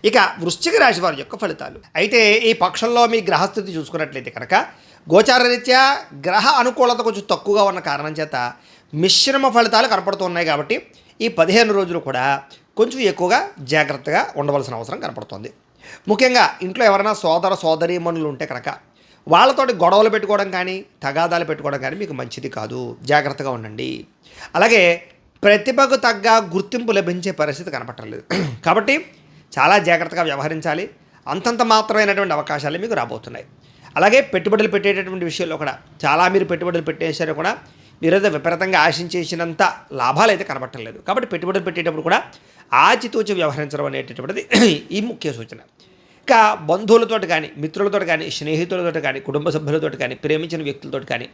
ఇక వృశ్చిక రాశి వారి యొక్క ఫలితాలు అయితే ఈ పక్షంలో మీ గ్రహస్థితి చూసుకున్నట్లయితే కనుక గోచారరీత్యా గ్రహ అనుకూలత కొంచెం తక్కువగా ఉన్న కారణం చేత మిశ్రమ ఫలితాలు కనపడుతున్నాయి. కాబట్టి ఈ 15 రోజులు కూడా కొంచెం ఎక్కువగా జాగ్రత్తగా ఉండవలసిన అవసరం కనపడుతుంది. ముఖ్యంగా ఇంట్లో ఎవరైనా సోదర సోదరీమణులు ఉంటే కనుక వాళ్ళతోటి గొడవలు పెట్టుకోవడం కానీ తగాదాలు పెట్టుకోవడం కానీ మీకు మంచిది కాదు. జాగ్రత్తగా ఉండండి. అలాగే ప్రతిభకు తగ్గ గుర్తింపు లభించే పరిస్థితి కనపడలేదు. కాబట్టి చాలా జాగ్రత్తగా వ్యవహరించాలి. అంతంత మాత్రమైనటువంటి అవకాశాలు మీకు రాబోతున్నాయి. అలాగే పెట్టుబడులు పెట్టేటటువంటి విషయంలో కూడా చాలా మీరు పెట్టుబడులు పెట్టేసారో కూడా మీరైతే విపరీతంగా ఆశించేసినంత లాభాలు అయితే కనబట్టలేదు. కాబట్టి పెట్టుబడులు పెట్టేటప్పుడు కూడా ఆచితూచి వ్యవహరించడం అనేటటువంటిది ఈ ముఖ్య సూచన. ఇంకా బంధువులతో కానీ మిత్రులతో కానీ స్నేహితులతో కానీ కుటుంబ సభ్యులతో కానీ ప్రేమించిన వ్యక్తులతో కానీ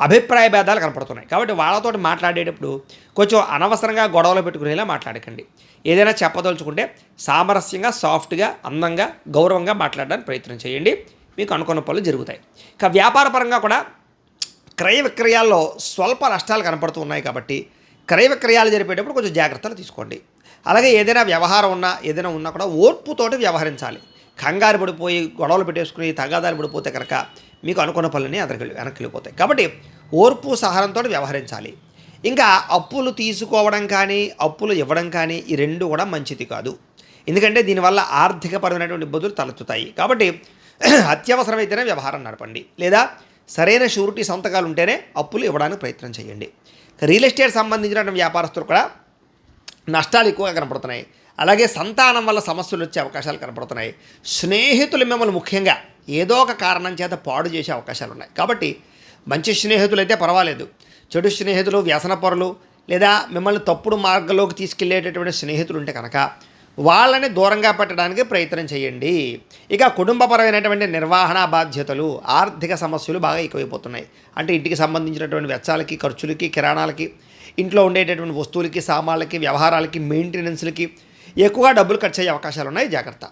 అభిప్రాయ భేదాలు కనపడుతున్నాయి. కాబట్టి వాళ్ళతో మాట్లాడేటప్పుడు కొంచెం అనవసరంగా గొడవలు పెట్టుకునేలా మాట్లాడకండి. ఏదైనా చెప్పదలుచుకుంటే సామరస్యంగా సాఫ్ట్గా అందంగా గౌరవంగా మాట్లాడడానికి ప్రయత్నం చేయండి. మీకు అనుకున్న పనులు జరుగుతాయి. ఇక వ్యాపారపరంగా కూడా క్రయ విక్రయాల్లో స్వల్ప నష్టాలు కనపడుతూ ఉన్నాయి. కాబట్టి క్రయ విక్రయాలు జరిపేటప్పుడు కొంచెం జాగ్రత్తలు తీసుకోండి. అలాగే ఏదైనా వ్యవహారం ఉన్నా కూడా ఓర్పుతోటి వ్యవహరించాలి. కంగారు పడిపోయి గొడవలు పెట్టేసుకుని తగాదాలు పడిపోతే కనుక మీకు అనుకున్న పనులని వెనక్కి వెళ్ళిపోతాయి. కాబట్టి ఓర్పు సహనంతో వ్యవహరించాలి. ఇంకా అప్పులు తీసుకోవడం కానీ అప్పులు ఇవ్వడం కానీ ఈ రెండు కూడా మంచిది కాదు. ఎందుకంటే దీనివల్ల ఆర్థికపరమైనటువంటి ఇబ్బందులు తలెత్తుతాయి. కాబట్టి అత్యవసరమైతేనే వ్యవహారం నడపండి. లేదా సరైన షూరిటీ సంతకాలు ఉంటేనే అప్పులు ఇవ్వడానికి ప్రయత్నం చేయండి. రియల్ ఎస్టేట్ సంబంధించిన వ్యాపారస్తులు కూడా నష్టాలు ఎక్కువగా కనపడుతున్నాయి. అలాగే సంతానం వల్ల సమస్యలు వచ్చే అవకాశాలు కనపడుతున్నాయి. స్నేహితులు మిమ్మల్ని ముఖ్యంగా ఏదో ఒక కారణం చేత పాడు చేసే అవకాశాలు ఉన్నాయి. కాబట్టి మంచి స్నేహితులు అయితే పర్వాలేదు. చెడు స్నేహితులు వ్యసనపరులు లేదా మిమ్మల్ని తప్పుడు మార్గంలోకి తీసుకెళ్లేటటువంటి స్నేహితులు ఉంటే కనుక వాళ్ళని దూరంగా పెట్టడానికి ప్రయత్నం చేయండి. ఇక కుటుంబపరమైనటువంటి నిర్వహణ బాధ్యతలు ఆర్థిక సమస్యలు బాగా ఎక్కువైపోతున్నాయి. అంటే ఇంటికి సంబంధించినటువంటి వెచ్చాలకి ఖర్చులకి కిరాణాలకి ఇంట్లో ఉండేటటువంటి వస్తువులకి సామాన్లకి వ్యవహారాలకి మెయింటెనెన్స్లకి ఎక్కువగా డబ్బులు ఖర్చు అయ్యే అవకాశాలు ఉన్నాయి. జాగ్రత్త.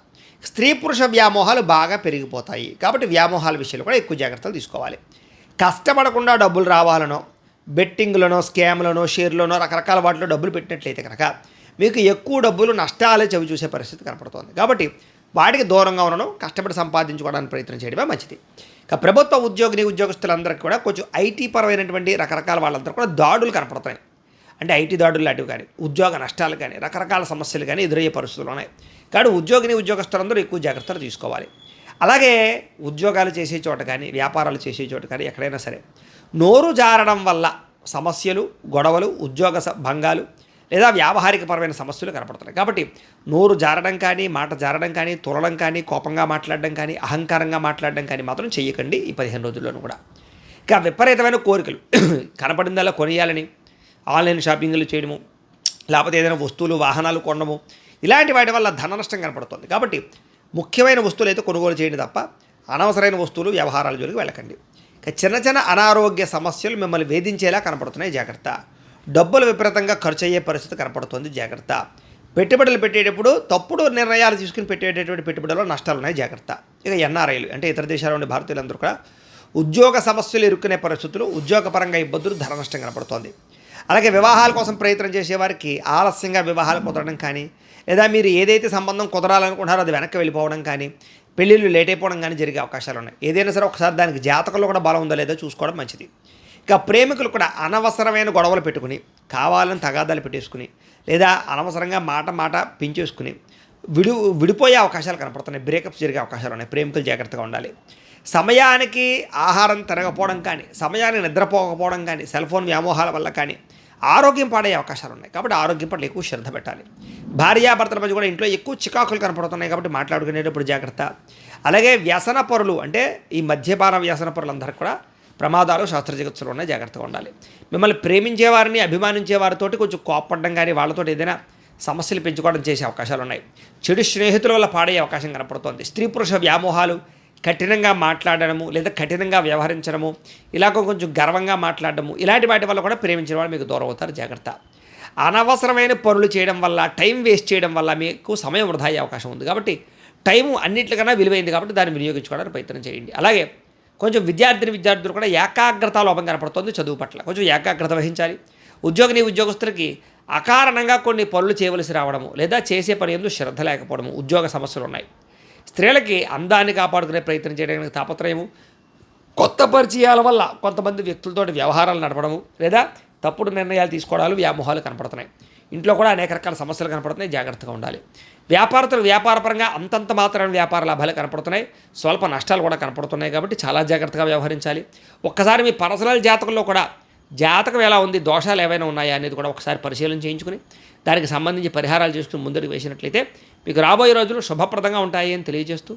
స్త్రీ పురుష వ్యామోహాలు బాగా పెరిగిపోతాయి. కాబట్టి వ్యామోహాల విషయంలో కూడా ఎక్కువ జాగ్రత్తలు తీసుకోవాలి. కష్టపడకుండా డబ్బులు రావాలనో బెట్టింగ్లనో స్కామ్లనో షేర్లనో రకరకాల వాటిలో డబ్బులు పెట్టినట్లయితే కనుక మీకు ఎక్కువ డబ్బులు నష్టాలే చవి చూసే పరిస్థితి కనపడుతుంది. కాబట్టి వాటికి దూరంగా ఉండడం కష్టపడి సంపాదించుకోవడానికి ప్రయత్నం చేయడమే మంచిది. ఇక ప్రభుత్వ ఉద్యోగస్తులందరికీ కూడా కొంచెం ఐటీ పరమైనటువంటి రకరకాల వాళ్ళందరూ కూడా దాడులు కనపడుతున్నాయి. అంటే ఐటీ దాడులు లాంటివి కానీ ఉద్యోగ నష్టాలు కానీ రకరకాల సమస్యలు కానీ ఎదురయ్యే పరిస్థితులు ఉన్నాయి. కాబట్టి ఉద్యోగస్తులందరూ ఎక్కువ జాగ్రత్తలు తీసుకోవాలి. అలాగే ఉద్యోగాలు చేసే చోట కానీ వ్యాపారాలు చేసే చోట కానీ ఎక్కడైనా సరే నోరు జారడం వల్ల సమస్యలు గొడవలు ఉద్యోగ భంగాలు లేదా వ్యావహారికపరమైన సమస్యలు కనపడుతున్నాయి. కాబట్టి నోరు జారడం కానీ మాట జారడం కానీ తులడం కానీ కోపంగా మాట్లాడడం కానీ అహంకారంగా మాట్లాడడం కానీ మాత్రం చెయ్యకండి ఈ 15 రోజుల్లోనూ కూడా. ఇక విపరీతమైన కోరికలు కనపడిందల్లా కొనియాలని ఆన్లైన్ షాపింగ్లు చేయడము లేకపోతే ఏదైనా వస్తువులు వాహనాలు కొనడము ఇలాంటి వాటి వల్ల ధన నష్టం కనపడుతుంది. కాబట్టి ముఖ్యమైన వస్తువులు అయితే కొనుగోలు చేయండి తప్ప అనవసరమైన వస్తువులు వ్యవహారాల జోలికి వెళ్ళకండి. ఇక చిన్న అనారోగ్య సమస్యలు మిమ్మల్ని వేధించేలా కనపడుతున్నాయి. జాగ్రత్త. డబ్బులు విపరీతంగా ఖర్చు అయ్యే పరిస్థితి కనపడుతుంది. జాగ్రత్త. పెట్టుబడులు పెట్టేటప్పుడు తప్పుడు నిర్ణయాలు తీసుకుని పెట్టేటటువంటి పెట్టుబడుల్లో నష్టాలు ఉన్నాయి. జాగ్రత్త. ఇక ఎన్ఆర్ఐలు అంటే ఇతర దేశాల నుండి భారతీయులందరూ కూడా ఉద్యోగ సమస్యలు ఎదుర్కొనే పరిస్థితులు ఉద్యోగపరంగా ఇబ్బందులు ధన నష్టం కనపడుతోంది. అలాగే వివాహాల కోసం ప్రయత్నం చేసేవారికి ఆలస్యంగా వివాహాలు కుదరడం కానీ లేదా మీరు ఏదైతే సంబంధం కుదరాలనుకుంటారో అది వెనక్కి వెళ్ళిపోవడం కానీ పెళ్ళిళ్ళు లేట్ అయిపోవడం కానీ జరిగే అవకాశాలు ఉన్నాయి. ఏదైనా సరే ఒకసారి దానికి జాతకంలో కూడా బలం ఉందో లేదో చూసుకోవడం మంచిది. ఇక ప్రేమికులు కూడా అనవసరమైన గొడవలు పెట్టుకుని కావాలని తగాదాలు పెట్టేసుకుని లేదా అనవసరంగా మాట పించేసుకుని విడిపోయే అవకాశాలు కనపడుతున్నాయి. బ్రేకప్స్ జరిగే అవకాశాలు ఉన్నాయి. ప్రేమికులు జాగ్రత్తగా ఉండాలి. సమయానికి ఆహారం తిరగకపోవడం కానీ సమయానికి నిద్రపోకపోవడం కానీ సెల్ ఫోన్ వ్యామోహాల వల్ల కానీ ఆరోగ్యం పాడయ్యే అవకాశాలు ఉన్నాయి. కాబట్టి ఆరోగ్యం పట్ల ఎక్కువ శ్రద్ధ పెట్టాలి. భార్యాభర్తల మధ్య కూడా ఇంట్లో ఎక్కువ చికాకులు కనపడుతున్నాయి. కాబట్టి మాట్లాడుకునేటప్పుడు జాగ్రత్త. అలాగే వ్యసన పరులు అంటే ఈ మద్యపాన వ్యసన పరులందరికీ కూడా ప్రమాదాలు శాస్త్ర జగత్తులో ఉన్నాయి. జాగ్రత్తగా ఉండాలి. మిమ్మల్ని ప్రేమించేవారిని అభిమానించే వారితోటి కొంచెం కోప్పడడం కానీ వాళ్ళతో ఏదైనా సమస్యలు పెంచుకోవడం చేసే అవకాశాలు ఉన్నాయి. చెడు స్నేహితుల వల్ల పాడయ్యే అవకాశం కనపడుతోంది. స్త్రీ పురుష వ్యామోహాలు కఠినంగా మాట్లాడడము లేదా కఠినంగా వ్యవహరించడము ఇలాగ కొంచెం గర్వంగా మాట్లాడడము ఇలాంటి వాటి వల్ల కూడా ప్రేమించిన వాళ్ళు మీకు దూరం అవుతారు. జాగ్రత్త. అనవసరమైన పనులు చేయడం వల్ల టైం వేస్ట్ చేయడం వల్ల మీకు సమయం వృధా అయ్యే అవకాశం ఉంది. కాబట్టి టైం అన్నింటికన్నా విలువైంది. కాబట్టి దాన్ని వినియోగించుకోవడానికి ప్రయత్నం చేయండి. అలాగే కొంచెం విద్యార్థులు కూడా ఏకాగ్రత లోపం కనపడుతుంది. చదువు పట్ల కొంచెం ఏకాగ్రత వహించాలి. ఉద్యోగస్తులకి అకారణంగా కొన్ని పనులు చేయవలసి రావడము లేదా చేసే పని ఎందు శ్రద్ధ లేకపోవడము, ఉద్యోగ సమస్యలు ఉన్నాయి. స్త్రీలకి అందాన్ని కాపాడుకునే ప్రయత్నం చేయడానికి తాపత్రయము, కొత్త పరిచయాల వల్ల కొంతమంది వ్యక్తులతో వ్యవహారాలు నడపడము లేదా తప్పుడు నిర్ణయాలు తీసుకోవడాలు, వ్యామోహాలు కనపడుతున్నాయి. ఇంట్లో కూడా అనేక రకాల సమస్యలు కనపడుతున్నాయి, జాగ్రత్తగా ఉండాలి. వ్యాపారస్తులు వ్యాపారపరంగా అంతంత మాత్రమే వ్యాపార లాభాలు కనపడుతున్నాయి, స్వల్ప నష్టాలు కూడా కనపడుతున్నాయి కాబట్టి చాలా జాగ్రత్తగా వ్యవహరించాలి. ఒక్కసారి మీ పర్సనల్ జాతకంలో కూడా జాతకం ఎలా ఉంది, దోషాలు ఏవైనా ఉన్నాయా అనేది కూడా ఒకసారి పరిశీలన చేయించుకుని దానికి సంబంధించి పరిహారాలు చేసుకుని ముందుకు వేసినట్లయితే మీకు రాబోయే రోజులు శుభప్రదంగా ఉంటాయి అని తెలియజేస్తూ